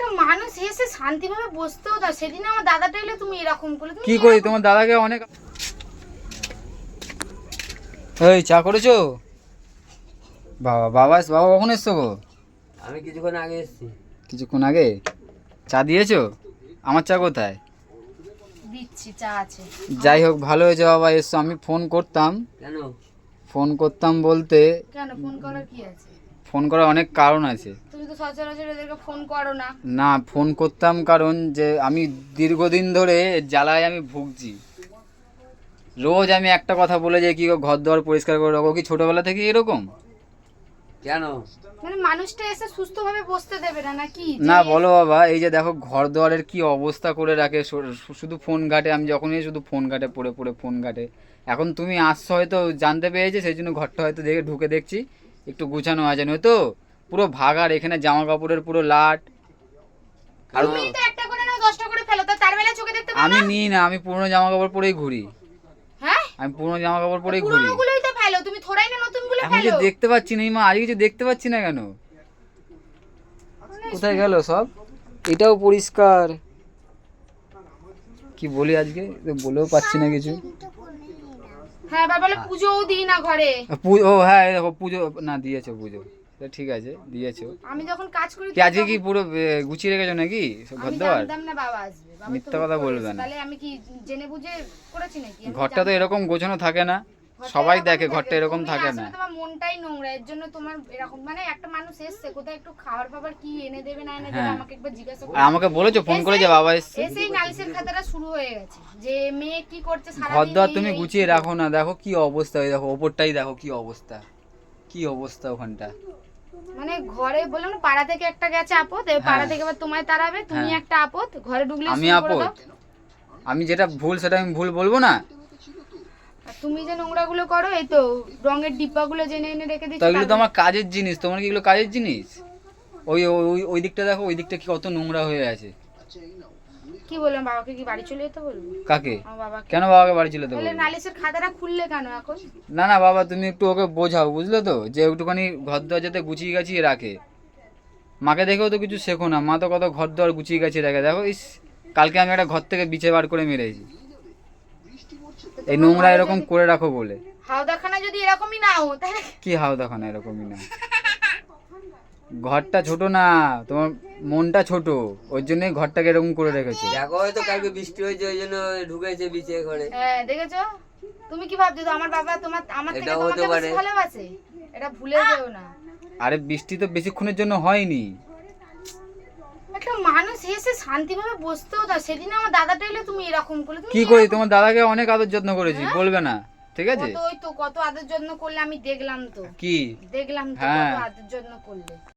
একটা মানুষ এসে শান্তিভাবে বসতেও দাও। সেদিন আমার দাদাটা এলে তুমি এরকম করলে। কি করি তোমার দাদাকে অনেক। এই চা করেছো? বাবা বাবা বাবা কখন এসছো গো? আমি কিছুক্ষণ আগে এসেছি। কিছুক্ষণ আগে চা দিয়েছো? আমার চা কোথায়? দিচ্ছি, চা আছে। যাই হোক ভালো হয়েছে বাবা এসছো। আমি ফোন করতাম। কেন? ফোন করতাম বলতে কেন ফোন করার কি আছে? ফোন করার অনেক কারণ আছে। তুমি তো সচরাচর এদেরকে ফোন করো না। না ফোন করতাম কারণ যে আমি দীর্ঘদিন ধরে জ্বালায় আমি ভুগছি। রোজ আমি একটা কথা বলে যে কি গো ঘর দুয়ার পরিষ্কার করে রাখো। কি ছোটবেলা থেকে এরকম? কেন? মানে মানুষটা এসে সুস্থভাবে বসতে দেবে না নাকি? না বলো বাবা, এই যে দেখো ঘর দুয়ারের কি অবস্থা করে রাখে, শুধু ফোন ঘাটে। আমি যখনই শুধু ফোন ঘাটে, পড়ে পড়ে ফোন ঘাটে। এখন তুমি আসছো হয়তো জানতে পেরেছে, সেই জন্য ঘরটা হয়তো দেখে ঢুকে দেখছি একটু গুছানো আছে, নয়তো পুরো ভাগার। এখানে জামা কাপড়ের পুরো লাট। আর তুমি তো একটা করে নাও 10টা করে ফেলো, তার বেলা চোখে দেখতে পাও আমি না? নিই না, আমি পুরনো জামা কাপড় পরেই ঘুরি। হ্যাঁ, আমি পুরনো জামা কাপড় পরেই ঘুরি। পুরনোগুলোই তো ফেলো, তুমি থোড়াই না নতুনগুলো এখন কিছু ফেলো। দেখতে পাচ্ছি না মা, আজ কিছু দেখতে পাচ্ছি না কেন? কোথায় গেল সব? এটাও পরিষ্কার। কি বলি আজকে বলেও পাচ্ছি না কিছু। হ্যাঁ, বাবা বলে পুজোও দিই না ঘরে। ও হ্যাঁ দেখো পুজো না দিয়েছো, পুজো ঠিক আছে দিয়েছো। আমি যখন কাজ করি কি আজকে কি পুরো গুছিয়ে রেখেছো নাকি ঘর আমি দুয়ার? জানতাম না বাবা আসবে। বাবা তো মিথ্যা কথা বলবে না। তাহলে আমি কি জেনে বুঝে করেছি নাকি? আমি ঘরটা তো এরকম গোছানো থাকে না, ঘরটা সবাই এরকম দেখে ঘরটা এরকম তুমি থাকে আসলে না। তোমার মনটাই নোংরা, এর জন্য তোমার এরকম। মানে একটা মানুষ এসছে, কোথায় একটু খাবার ফাবার কি এনে দেবে না এনে দেবে হ্যাঁ। আমাকে একবার জিজ্ঞাসা আর করে। আমাকে বলেছো ফোন করে যে বাবা এসছে? এসেই নালিশের খাতাটা শুরু হয়ে গেছে যে মেয়ে কি করছে সারা ঘর দিন। দুয়ার তুমি গুছিয়ে রাখো না, দেখো কি অবস্থা। ওই দেখো ওপরটাই দেখো কি অবস্থা, কি অবস্থা ওখানটা। মানে ঘরে বললাম না, পাড়া থেকে একটা গেছে আপদ, এবার পাড়া থেকে এবার তোমায় তাড়াবে, তুমি হ্যাঁ। একটা আপদ, ঘরে ঢুকলে আমি শুরু করে আপদ? দাও। আমি যেটা ভুল সেটা আমি ভুল বলবো না? আর তুমি যে নোংরাগুলো করো, এই তো রঙের ডিব্বাগুলো জেনে এনে রেখে দিচ্ছ। তো এগুলো তো আমার কাজের জিনিস, তোমার কি এগুলো কাজের জিনিস? ওই ওই ওই দিকটা দেখো, ওই দিকটা কি কত নোংরা হয়ে আছে। কি বললাম, বাবাকে কি বাড়ি চলে যেতে বলবো? কাকে? আমার বাবাকে। কেন বাবাকে বাড়ি চলে দেবো? তাহলে নালিশের খাতাটা খুললে কেন এখন? না না বাবা, তুমি একটু ওকে বোঝাও, বুঝলে তো, যে একটুখানি ঘর দুয়ার যাতে গুছিয়ে গাছিয়ে রাখে। মাকে দেখেও তো কিছু শেখো না, মা তো কত ঘর দুয়ার গুছিয়ে গাছিয়ে রাখে। দেখো ইস, কালকে আমি একটা ঘর থেকে বিছে বার করে মেরেছি এই নোংরা এরকম করে রাখো বলে। হাওদাখানা যদি এরকমই না হো তাহলে কি হাওদাখানা এরকমই না? ঘরটা ছোট না, তোমার মনটা ছোট, ওই জন্যই ঘরটাকে এরকম করে রেখেছো। দেখো হয়তো কালকে বৃষ্টি হয়েছে ওই জন্য ঢুকেছে বিছে ঘরে। হ্যাঁ দেখেছো? তুমি কি ভাবছো তো আমার বাবা আমার থেকে এটাও তোমাকে হতে পারে। বেশি ভালোবাসে? এটা ভুলে যেও না। আরে বৃষ্টি তো বেশিক্ষণের জন্য হয়নি। একটা মানুষ এসে শান্তিভাবে বসতেও দাও। সেদিন আমার দাদাটা এলে তুমি এরকম করলে। তুমি কি করি তোমার দাদাকে অনেক আদর যত্ন করেছি, বলবে না? ঠিক আছে। কত ওই তো কত আদর যত্ন করলে আমি দেখলাম তো। কি দেখলাম তো হ্যাঁ। কত আদর যত্ন করলে।